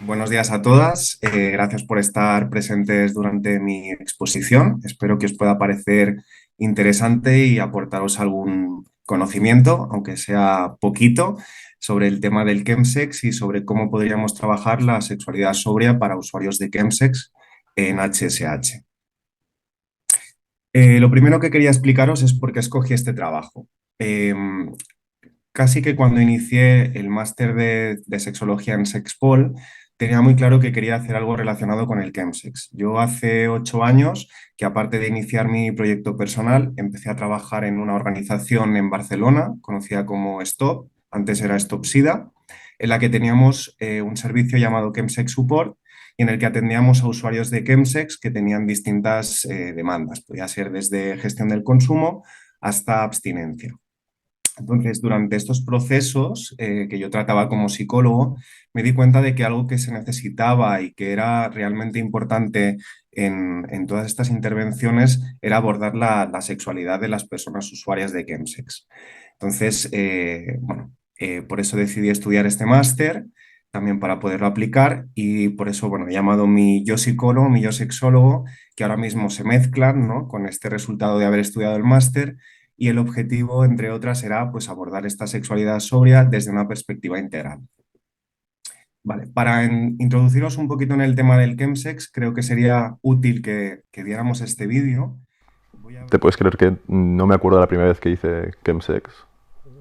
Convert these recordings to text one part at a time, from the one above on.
Buenos días a todas. Gracias por estar presentes durante mi exposición. Espero que os pueda parecer interesante y aportaros algún conocimiento, aunque sea poquito, sobre el tema del chemsex y sobre cómo podríamos trabajar la sexualidad sobria para usuarios de chemsex en HSH. Lo primero que quería explicaros es por qué escogí este trabajo. Casi que cuando inicié el máster de sexología en Sexpol, tenía muy claro que quería hacer algo relacionado con el chemsex. Yo hace 8 años que, aparte de iniciar mi proyecto personal, empecé a trabajar en una organización en Barcelona, conocida como STOP, antes era Stop SIDA, en la que teníamos un servicio llamado Chemsex Support y en el que atendíamos a usuarios de chemsex que tenían distintas demandas. Podía ser desde gestión del consumo hasta abstinencia. Entonces, durante estos procesos que yo trataba como psicólogo, me di cuenta de que algo que se necesitaba y que era realmente importante en todas estas intervenciones era abordar la sexualidad de las personas usuarias de chemsex. Entonces, por eso decidí estudiar este máster, también para poderlo aplicar y por eso, bueno, he llamado mi yo psicólogo, mi yo sexólogo, que ahora mismo se mezclan, ¿no?, con este resultado de haber estudiado el máster, y el objetivo, entre otras, será pues abordar esta sexualidad sobria desde una perspectiva integral. Vale, para introduciros un poquito en el tema del chemsex, creo que sería útil que viéramos este vídeo. Voy a ¿Te ver. puedes creer que no me acuerdo la primera vez que hice chemsex?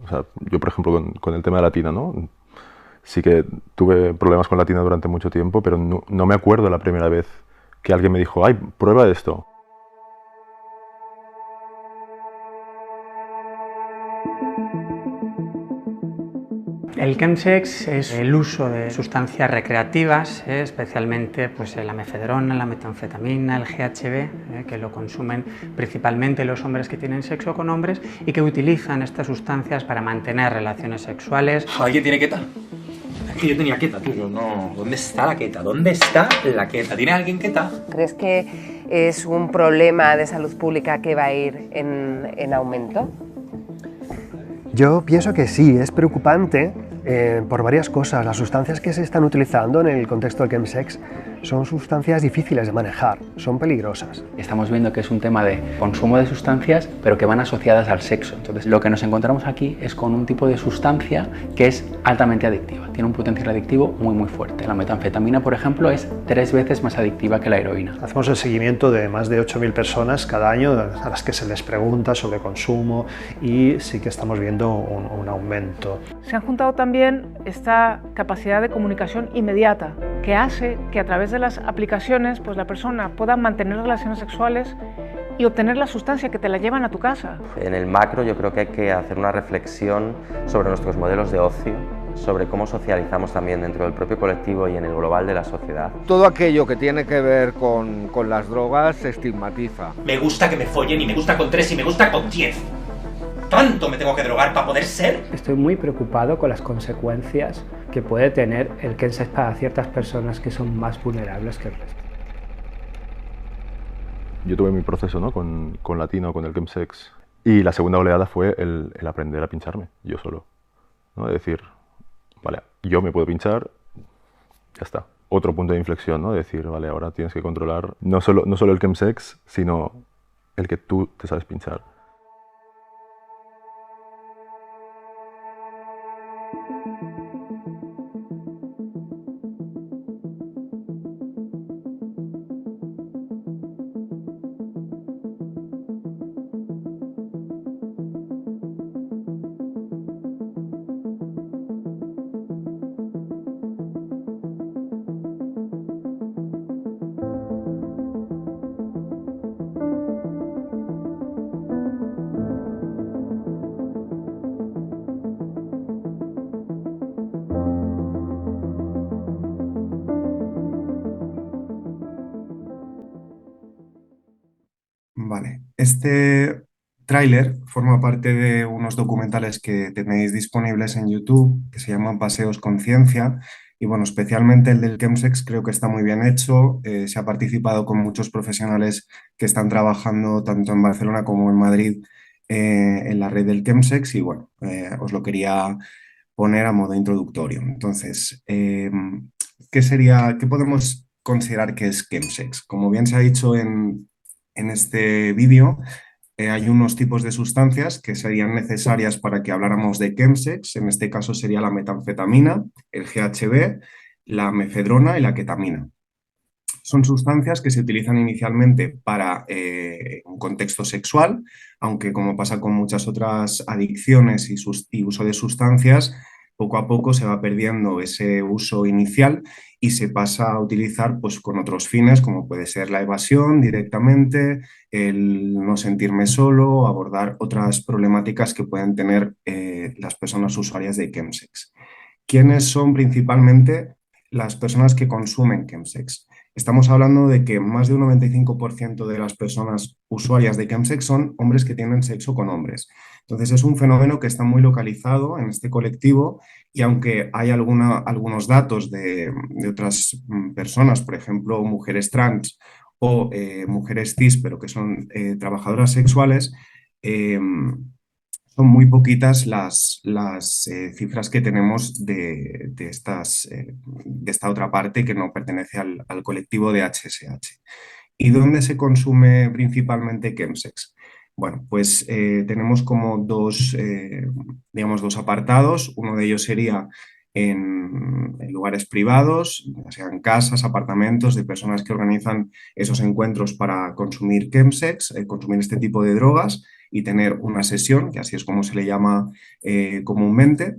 O sea, yo, por ejemplo, con el tema de la tina, ¿no? Sí que tuve problemas con la tina durante mucho tiempo, pero no me acuerdo la primera vez que alguien me dijo, ay, prueba esto. El chemsex es el uso de sustancias recreativas, especialmente pues, la mefedrona, la metanfetamina, el GHB, que lo consumen principalmente los hombres que tienen sexo con hombres y que utilizan estas sustancias para mantener relaciones sexuales. ¿Alguien tiene queta? Es que yo tenía queta, tú. Yo no. ¿Dónde está la queta? ¿Dónde está la queta? ¿Tiene alguien queta? ¿Crees que es un problema de salud pública que va a ir en aumento? Yo pienso que sí, es preocupante por varias cosas. Las sustancias que se están utilizando en el contexto del chemsex son sustancias difíciles de manejar, son peligrosas. Estamos viendo que es un tema de consumo de sustancias, pero que van asociadas al sexo. Entonces, lo que nos encontramos aquí es con un tipo de sustancia que es altamente adictiva, tiene un potencial adictivo muy fuerte. La metanfetamina, por ejemplo, es 3 veces más adictiva que la heroína. Hacemos el seguimiento de más de 8.000 personas cada año a las que se les pregunta sobre consumo y sí que estamos viendo un aumento. Se han juntado también esta capacidad de comunicación inmediata que hace que a través de las aplicaciones pues la persona pueda mantener relaciones sexuales y obtener la sustancia que te la llevan a tu casa. En el macro yo creo que hay que hacer una reflexión sobre nuestros modelos de ocio, sobre cómo socializamos también dentro del propio colectivo y en el global de la sociedad. Todo aquello que tiene que ver con las drogas se estigmatiza. Me gusta que me follen y me gusta con 3 y me gusta con 10. ¿Tanto me tengo que drogar para poder ser? Estoy muy preocupado con las consecuencias que puede tener el chemsex para ciertas personas que son más vulnerables que el resto. Yo tuve mi proceso, ¿no?, con la tina o con el chemsex. Y la segunda oleada fue el aprender a pincharme, yo solo, ¿no? Es decir, vale, yo me puedo pinchar, ya está. Otro punto de inflexión, ¿no? De decir, vale, ahora tienes que controlar no solo el chemsex, sino el que tú te sabes pinchar. Vale, este tráiler forma parte de unos documentales que tenéis disponibles en YouTube que se llaman Paseos Conciencia y bueno, especialmente el del chemsex creo que está muy bien hecho. Se ha participado con muchos profesionales que están trabajando tanto en Barcelona como en Madrid en la red del chemsex y bueno, os lo quería poner a modo introductorio. Entonces, qué podemos considerar que es chemsex? Como bien se ha dicho en este vídeo, hay unos tipos de sustancias que serían necesarias para que habláramos de chemsex. En este caso sería la metanfetamina, el GHB, la mefedrona y la ketamina. Son sustancias que se utilizan inicialmente para un contexto sexual, aunque como pasa con muchas otras adicciones y uso de sustancias, poco a poco se va perdiendo ese uso inicial y se pasa a utilizar pues, con otros fines, como puede ser la evasión directamente, el no sentirme solo, abordar otras problemáticas que pueden tener las personas usuarias de chemsex. ¿Quiénes son principalmente las personas que consumen chemsex? Estamos hablando de que más de un 95% de las personas usuarias de chemsex son hombres que tienen sexo con hombres. Entonces es un fenómeno que está muy localizado en este colectivo y aunque hay algunos datos de otras personas, por ejemplo, mujeres trans o mujeres cis, pero que son trabajadoras sexuales, son muy poquitas las cifras que tenemos de esta otra parte que no pertenece al colectivo de HSH. ¿Y dónde se consume principalmente chemsex? Bueno, pues tenemos como digamos, dos apartados. Uno de ellos sería en lugares privados, ya sean casas, apartamentos de personas que organizan esos encuentros para consumir chemsex, consumir este tipo de drogas y tener una sesión, que así es como se le llama comúnmente.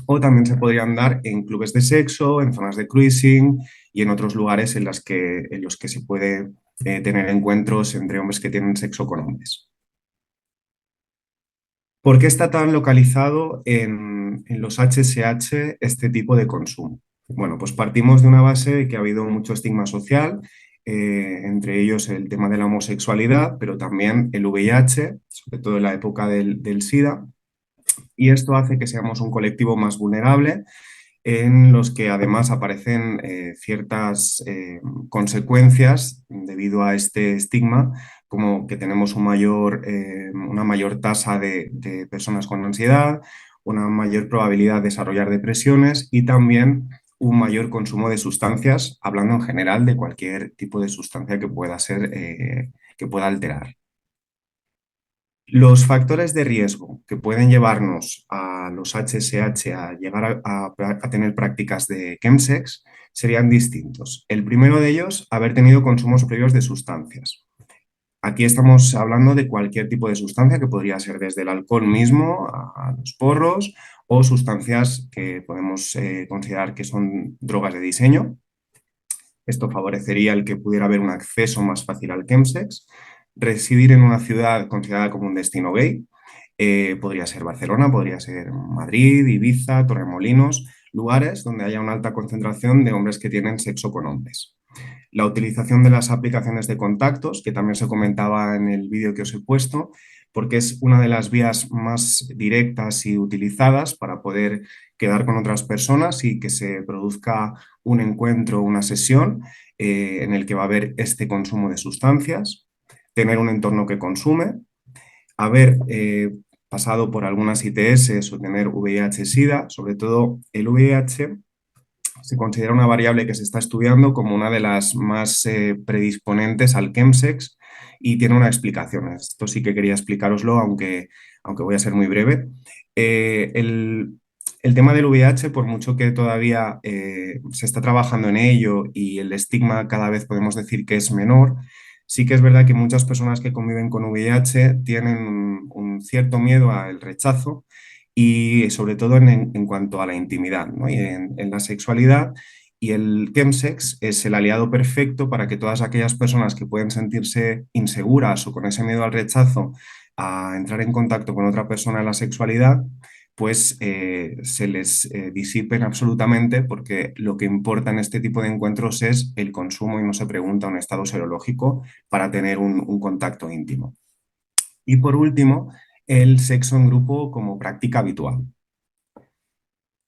O también se podrían dar en clubes de sexo, en zonas de cruising y en otros lugares en los que se puede tener encuentros entre hombres que tienen sexo con hombres. ¿Por qué está tan localizado en los HSH este tipo de consumo? Bueno, pues partimos de una base de que ha habido mucho estigma social, entre ellos el tema de la homosexualidad, pero también el VIH, sobre todo en la época del SIDA, y esto hace que seamos un colectivo más vulnerable, en los que además aparecen ciertas consecuencias debido a este estigma, como que tenemos una mayor tasa de personas con ansiedad, una mayor probabilidad de desarrollar depresiones y también un mayor consumo de sustancias, hablando en general de cualquier tipo de sustancia que pueda que pueda alterar. Los factores de riesgo que pueden llevarnos a los HSH a llegar a tener prácticas de chemsex serían distintos. El primero de ellos, haber tenido consumos previos de sustancias. Aquí estamos hablando de cualquier tipo de sustancia que podría ser desde el alcohol mismo a los porros o sustancias que podemos considerar que son drogas de diseño. Esto favorecería el que pudiera haber un acceso más fácil al chemsex. Residir en una ciudad considerada como un destino gay, podría ser Barcelona, podría ser Madrid, Ibiza, Torremolinos, lugares donde haya una alta concentración de hombres que tienen sexo con hombres. La utilización de las aplicaciones de contactos, que también se comentaba en el vídeo que os he puesto, porque es una de las vías más directas y utilizadas para poder quedar con otras personas y que se produzca un encuentro, una sesión en el que va a haber este consumo de sustancias. Tener un entorno que consume, haber pasado por algunas ITS o tener VIH-Sida, sobre todo el VIH se considera una variable que se está estudiando como una de las más predisponentes al chemsex y tiene una explicación. Esto sí que quería explicároslo, aunque voy a ser muy breve. El tema del VIH, por mucho que todavía se está trabajando en ello y el estigma cada vez podemos decir que es menor, sí que es verdad que muchas personas que conviven con VIH tienen un cierto miedo al rechazo y sobre todo en cuanto a la intimidad, ¿no? Y en la sexualidad. Y el chemsex es el aliado perfecto para que todas aquellas personas que pueden sentirse inseguras o con ese miedo al rechazo a entrar en contacto con otra persona en la sexualidad, pues se les disipen absolutamente porque lo que importa en este tipo de encuentros es el consumo y no se pregunta un estado serológico para tener un contacto íntimo. Y por último, el sexo en grupo como práctica habitual.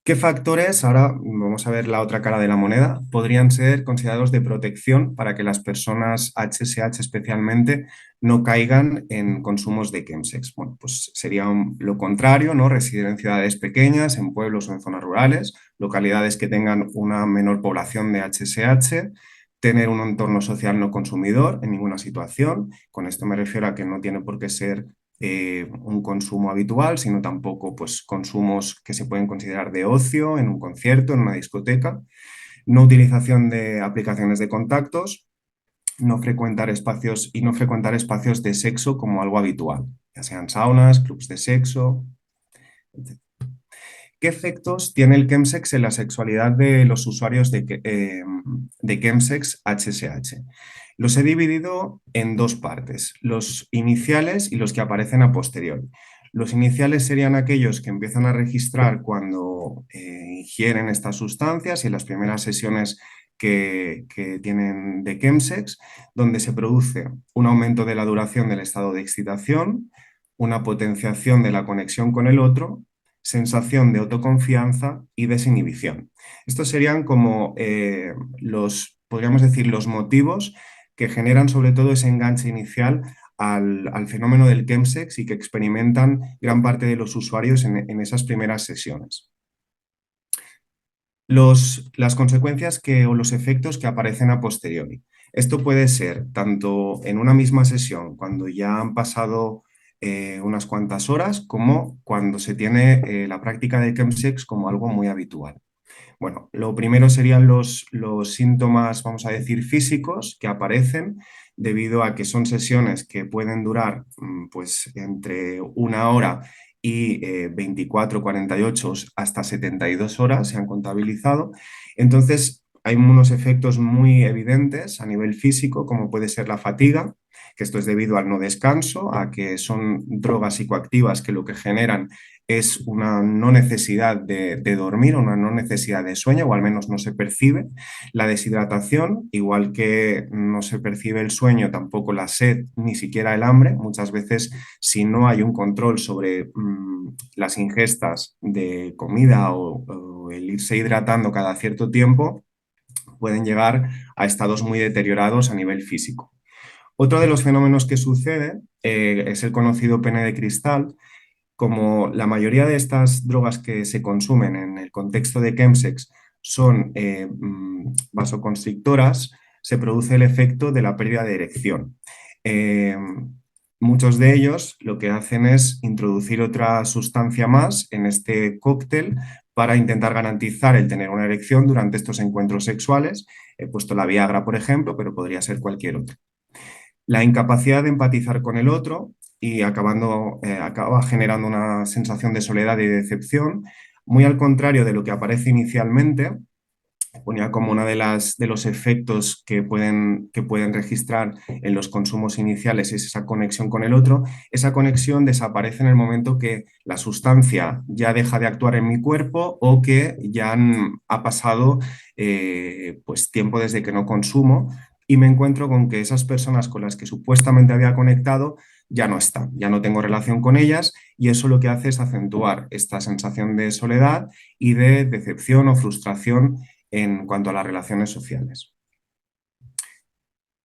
¿Qué factores, ahora vamos a ver la otra cara de la moneda, podrían ser considerados de protección para que las personas HSH especialmente no caigan en consumos de chemsex? Bueno, pues sería lo contrario, ¿no? Residir en ciudades pequeñas, en pueblos o en zonas rurales, localidades que tengan una menor población de HSH, tener un entorno social no consumidor en ninguna situación. Con esto me refiero a que no tiene por qué ser un consumo habitual, sino tampoco pues, consumos que se pueden considerar de ocio en un concierto, en una discoteca. No utilización de aplicaciones de contactos, no frecuentar espacios y no frecuentar espacios de sexo como algo habitual, ya sean saunas, clubs de sexo, etc. ¿Qué efectos tiene el chemsex en la sexualidad de los usuarios de chemsex HSH? Los he dividido en dos partes, los iniciales y los que aparecen a posteriori. Los iniciales serían aquellos que empiezan a registrar cuando ingieren estas sustancias y en las primeras sesiones que tienen de chemsex, donde se produce un aumento de la duración del estado de excitación, una potenciación de la conexión con el otro, sensación de autoconfianza y desinhibición. Estos serían como podríamos decir, los motivos que generan sobre todo ese enganche inicial al fenómeno del chemsex y que experimentan gran parte de los usuarios en esas primeras sesiones. Las consecuencias o los efectos que aparecen a posteriori. Esto puede ser tanto en una misma sesión, cuando ya han pasado unas cuantas horas, como cuando se tiene la práctica de chemsex como algo muy habitual. Bueno, lo primero serían los síntomas, vamos a decir, físicos que aparecen debido a que son sesiones que pueden durar pues, entre 1 hora y 24, 48 hasta 72 horas, se han contabilizado. Entonces, hay unos efectos muy evidentes a nivel físico, como puede ser la fatiga, que esto es debido al no descanso, a que son drogas psicoactivas que lo que generan es una no necesidad de dormir, una no necesidad de sueño, o al menos no se percibe. La deshidratación, igual que no se percibe el sueño, tampoco la sed, ni siquiera el hambre. Muchas veces, si no hay un control sobre las ingestas de comida o el irse hidratando cada cierto tiempo, pueden llegar a estados muy deteriorados a nivel físico. Otro de los fenómenos que sucede es el conocido pene de cristal. Como la mayoría de estas drogas que se consumen en el contexto de chemsex son vasoconstrictoras, se produce el efecto de la pérdida de erección. Muchos de ellos lo que hacen es introducir otra sustancia más en este cóctel para intentar garantizar el tener una erección durante estos encuentros sexuales. He puesto la Viagra, por ejemplo, pero podría ser cualquier otra. La incapacidad de empatizar con el otro y acaba generando una sensación de soledad y de decepción, muy al contrario de lo que aparece inicialmente. Ponía como uno de los efectos que pueden registrar en los consumos iniciales es esa conexión con el otro. Esa conexión desaparece en el momento que la sustancia ya deja de actuar en mi cuerpo o que ya ha pasado pues, tiempo desde que no consumo, y me encuentro con que esas personas con las que supuestamente había conectado ya no están, ya no tengo relación con ellas, y eso lo que hace es acentuar esta sensación de soledad y de decepción o frustración en cuanto a las relaciones sociales.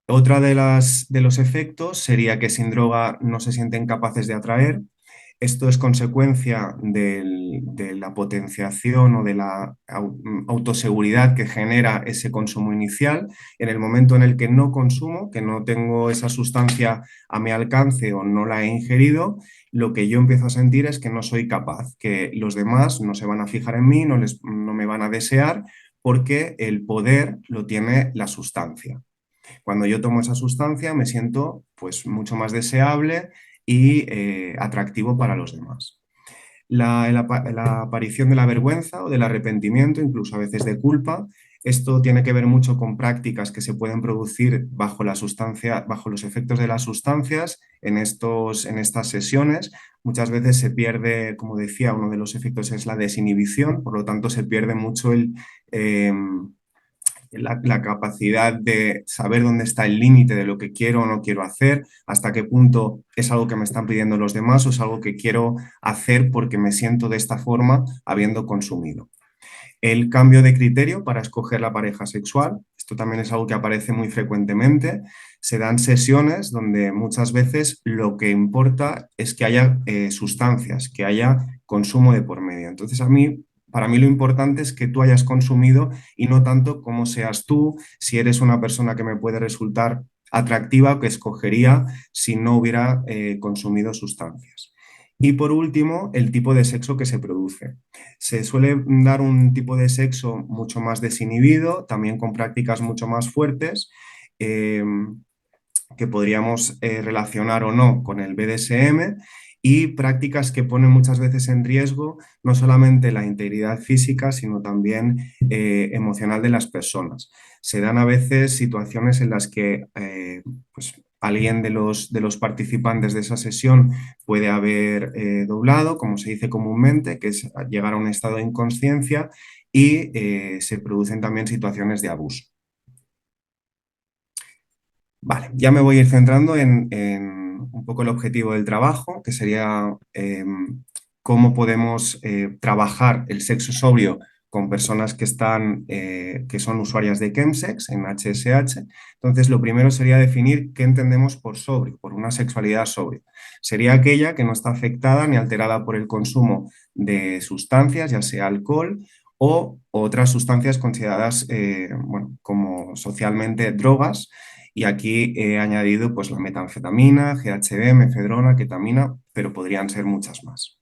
Otra de los efectos sería que sin droga no se sienten capaces de atraer. Esto es consecuencia de la potenciación o de la autoseguridad que genera ese consumo inicial. En el momento en el que no consumo, que no tengo esa sustancia a mi alcance o no la he ingerido, lo que yo empiezo a sentir es que no soy capaz, que los demás no se van a fijar en mí, no me van a desear, porque el poder lo tiene la sustancia. Cuando yo tomo esa sustancia me siento pues, mucho más deseable y atractivo para los demás. La aparición de la vergüenza o del arrepentimiento, incluso a veces de culpa, esto tiene que ver mucho con prácticas que se pueden producir bajo los efectos de las sustancias en estas sesiones. Muchas veces se pierde, como decía, uno de los efectos es la desinhibición, por lo tanto se pierde mucho la capacidad de saber dónde está el límite de lo que quiero o no quiero hacer, hasta qué punto es algo que me están pidiendo los demás o es algo que quiero hacer porque me siento de esta forma habiendo consumido. El cambio de criterio para escoger la pareja sexual, esto también es algo que aparece muy frecuentemente. Se dan sesiones donde muchas veces lo que importa es que haya sustancias, que haya consumo de por medio. Entonces, para mí lo importante es que tú hayas consumido y no tanto cómo seas tú, si eres una persona que me puede resultar atractiva o que escogería si no hubiera consumido sustancias. Y por último, el tipo de sexo que se produce. Se suele dar un tipo de sexo mucho más desinhibido, también con prácticas mucho más fuertes, que podríamos relacionar o no con el BDSM, y prácticas que ponen muchas veces en riesgo no solamente la integridad física, sino también emocional de las personas. Se dan a veces situaciones en las que pues, alguien de los participantes de esa sesión puede haber doblado, como se dice comúnmente, que es llegar a un estado de inconsciencia, y se producen también situaciones de abuso. Vale, ya me voy a ir centrando en un poco el objetivo del trabajo, que sería cómo podemos trabajar el sexo sobrio con personas que que son usuarias de chemsex en HSH. Entonces, lo primero sería definir qué entendemos por sobrio, por una sexualidad sobria. Sería aquella que no está afectada ni alterada por el consumo de sustancias, ya sea alcohol o otras sustancias consideradas bueno, como socialmente drogas. Y aquí he añadido pues, la metanfetamina, GHB, mefedrona, ketamina, pero podrían ser muchas más.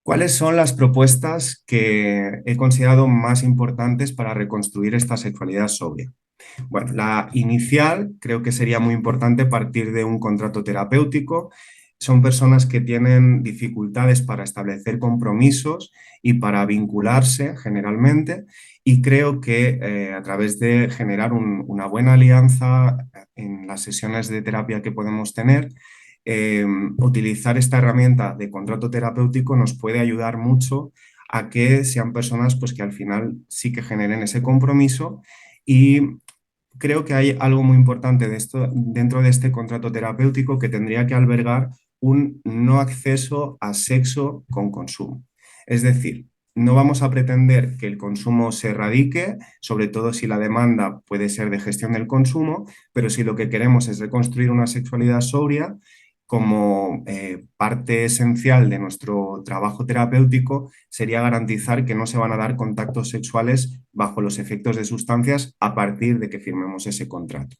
¿Cuáles son las propuestas que he considerado más importantes para reconstruir esta sexualidad sobria? Bueno, la inicial creo que sería muy importante partir de un contrato terapéutico. Son personas que tienen dificultades para establecer compromisos y para vincularse generalmente, y creo que a través de generar una buena alianza en las sesiones de terapia que podemos tener, utilizar esta herramienta de contrato terapéutico nos puede ayudar mucho a que sean personas pues, que al final sí que generen ese compromiso. Y creo que hay algo muy importante dentro de este contrato terapéutico, que tendría que albergar un no acceso a sexo con consumo. Es decir, no vamos a pretender que el consumo se erradique, sobre todo si la demanda puede ser de gestión del consumo, pero si lo que queremos es reconstruir una sexualidad sobria, como parte esencial de nuestro trabajo terapéutico sería garantizar que no se van a dar contactos sexuales bajo los efectos de sustancias a partir de que firmemos ese contrato.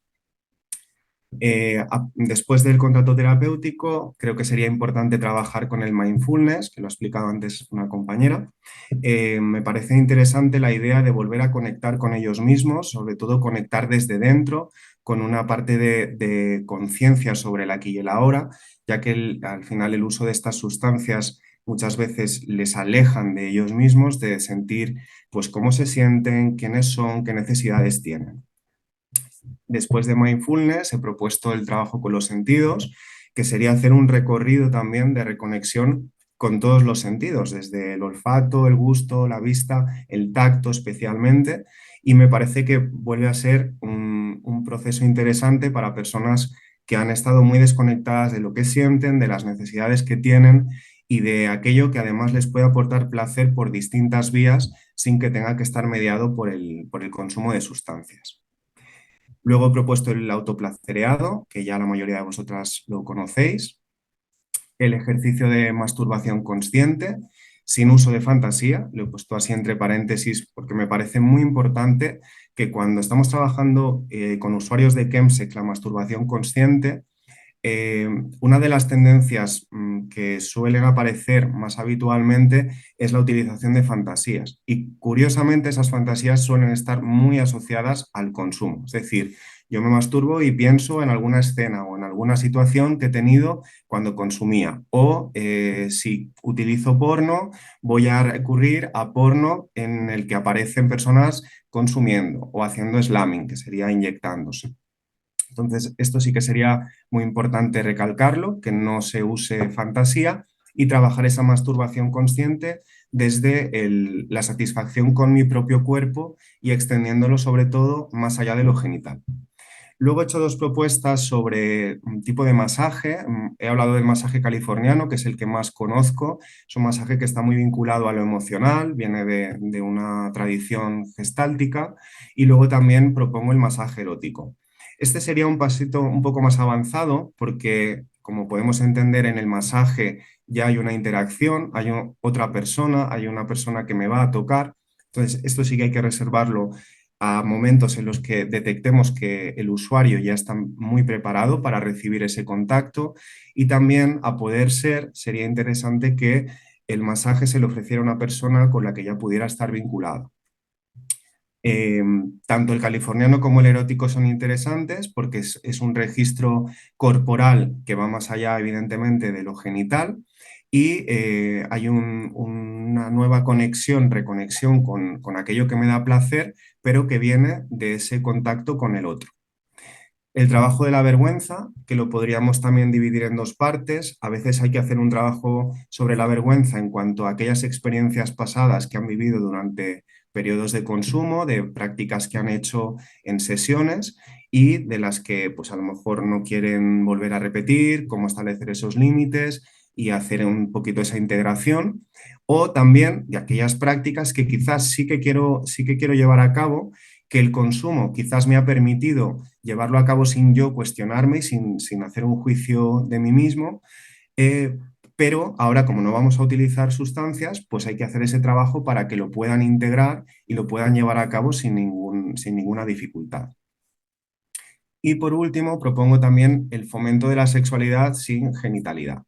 Después del contrato terapéutico, creo que sería importante trabajar con el mindfulness, que lo ha explicado antes una compañera. Me parece interesante la idea de volver a conectar con ellos mismos, sobre todo conectar desde dentro, con una parte de conciencia sobre el aquí y el ahora, ya que al final el uso de estas sustancias muchas veces les alejan de ellos mismos, de sentir pues cómo se sienten, quiénes son, qué necesidades tienen. Después de mindfulness he propuesto el trabajo con los sentidos, que sería hacer un recorrido también de reconexión con todos los sentidos, desde el olfato, el gusto, la vista, el tacto especialmente, y me parece que vuelve a ser un proceso interesante para personas que han estado muy desconectadas de lo que sienten, de las necesidades que tienen y de aquello que además les puede aportar placer por distintas vías sin que tenga que estar mediado por el consumo de sustancias. Luego he propuesto el autoplacereado, que ya la mayoría de vosotras lo conocéis, el ejercicio de masturbación consciente, sin uso de fantasía, lo he puesto así entre paréntesis porque me parece muy importante que cuando estamos trabajando con usuarios de chemsex la masturbación consciente, una de las tendencias que suelen aparecer más habitualmente es la utilización de fantasías, y curiosamente esas fantasías suelen estar muy asociadas al consumo. Es decir, yo me masturbo y pienso en alguna escena o en alguna situación que he tenido cuando consumía, o si utilizo porno voy a recurrir a porno en el que aparecen personas consumiendo o haciendo slamming, que sería inyectándose. Entonces, esto sí que sería muy importante recalcarlo, que no se use fantasía, y trabajar esa masturbación consciente desde la satisfacción con mi propio cuerpo y extendiéndolo sobre todo más allá de lo genital. Luego he hecho 2 propuestas sobre un tipo de masaje. He hablado del masaje californiano, que es el que más conozco. Es un masaje que está muy vinculado a lo emocional, viene de una tradición gestáltica. Y luego también propongo el masaje erótico. Este sería un pasito un poco más avanzado porque, como podemos entender, en el masaje ya hay una interacción, hay otra persona, hay una persona que me va a tocar. Entonces, esto sí que hay que reservarlo a momentos en los que detectemos que el usuario ya está muy preparado para recibir ese contacto, y también, a poder ser, sería interesante que el masaje se le ofreciera a una persona con la que ya pudiera estar vinculado. Tanto el californiano como el erótico son interesantes porque es un registro corporal que va más allá, evidentemente, de lo genital, y hay una nueva conexión, reconexión con aquello que me da placer, pero que viene de ese contacto con el otro. El trabajo de la vergüenza, que lo podríamos también dividir en 2 partes. A veces hay que hacer un trabajo sobre la vergüenza en cuanto a aquellas experiencias pasadas que han vivido durante periodos de consumo, de prácticas que han hecho en sesiones y de las que pues a lo mejor no quieren volver a repetir, cómo establecer esos límites y hacer un poquito esa integración. O también de aquellas prácticas que quizás sí que quiero llevar a cabo, que el consumo quizás me ha permitido llevarlo a cabo sin yo cuestionarme y sin hacer un juicio de mí mismo, pero ahora, como no vamos a utilizar sustancias, pues hay que hacer ese trabajo para que lo puedan integrar y lo puedan llevar a cabo sin ninguna dificultad. Y por último, propongo también el fomento de la sexualidad sin genitalidad.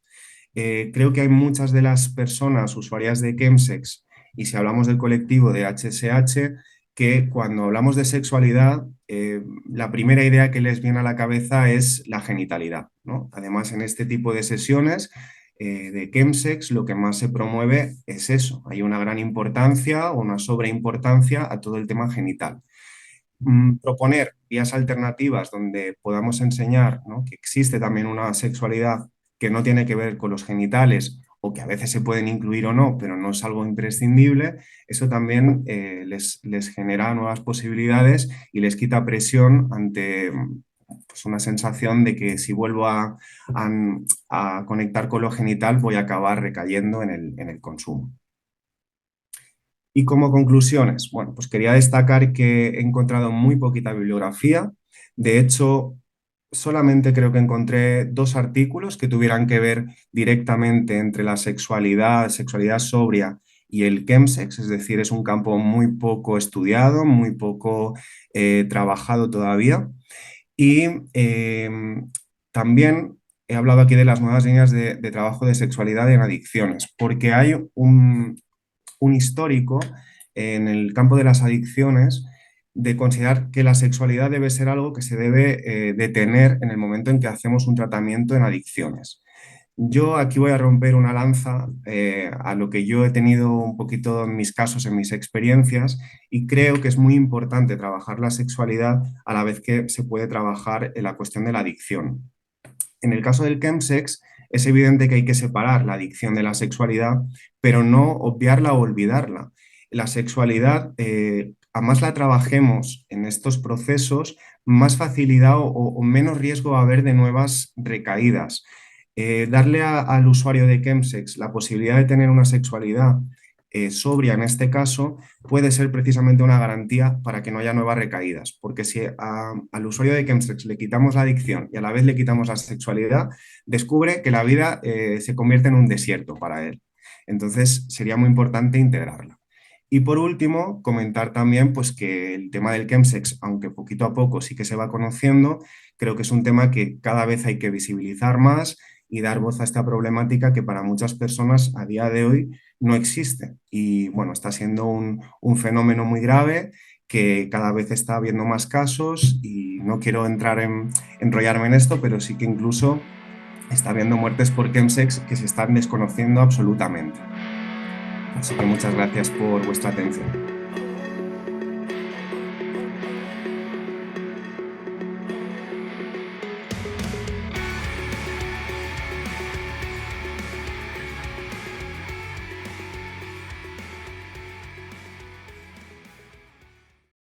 Creo que hay muchas de las personas usuarias de Chemsex, y si hablamos del colectivo de HSH, que cuando hablamos de sexualidad, la primera idea que les viene a la cabeza es la genitalidad, ¿no? Además, en este tipo de sesiones de Chemsex, lo que más se promueve es eso. Hay una gran importancia o una sobreimportancia a todo el tema genital. Proponer vías alternativas donde podamos enseñar, ¿no?, que existe también una sexualidad que no tiene que ver con los genitales, o que a veces se pueden incluir o no, pero no es algo imprescindible, eso también les genera nuevas posibilidades y les quita presión ante pues, una sensación de que si vuelvo a conectar con lo genital voy a acabar recayendo en el consumo. Y como conclusiones, bueno, pues quería destacar que he encontrado muy poquita bibliografía. De hecho, solamente creo que encontré 2 artículos que tuvieran que ver directamente entre la sexualidad sobria y el chemsex, es decir, es un campo muy poco estudiado, muy poco trabajado todavía. Y también he hablado aquí de las nuevas líneas de trabajo de sexualidad en adicciones, porque hay un histórico en el campo de las adicciones de considerar que la sexualidad debe ser algo que se debe detener en el momento en que hacemos un tratamiento en adicciones. Yo aquí voy a romper una lanza a lo que yo he tenido un poquito en mis casos, en mis experiencias, y creo que es muy importante trabajar la sexualidad a la vez que se puede trabajar en la cuestión de la adicción. En el caso del chemsex, es evidente que hay que separar la adicción de la sexualidad, pero no obviarla o olvidarla. La sexualidad, a más la trabajemos en estos procesos, más facilidad o menos riesgo va a haber de nuevas recaídas. Darle al usuario de chemsex la posibilidad de tener una sexualidad sobria, en este caso, puede ser precisamente una garantía para que no haya nuevas recaídas, porque si al usuario de chemsex le quitamos la adicción y a la vez le quitamos la sexualidad, descubre que la vida se convierte en un desierto para él. Entonces sería muy importante integrarla. Y por último, comentar también pues, que el tema del chemsex, aunque poquito a poco sí que se va conociendo, creo que es un tema que cada vez hay que visibilizar más y dar voz a esta problemática que para muchas personas a día de hoy no existe. Y bueno, está siendo un fenómeno muy grave, que cada vez está habiendo más casos, y no quiero enrollarme en esto, pero sí que incluso está habiendo muertes por chemsex que se están desconociendo absolutamente. Así que muchas gracias por vuestra atención.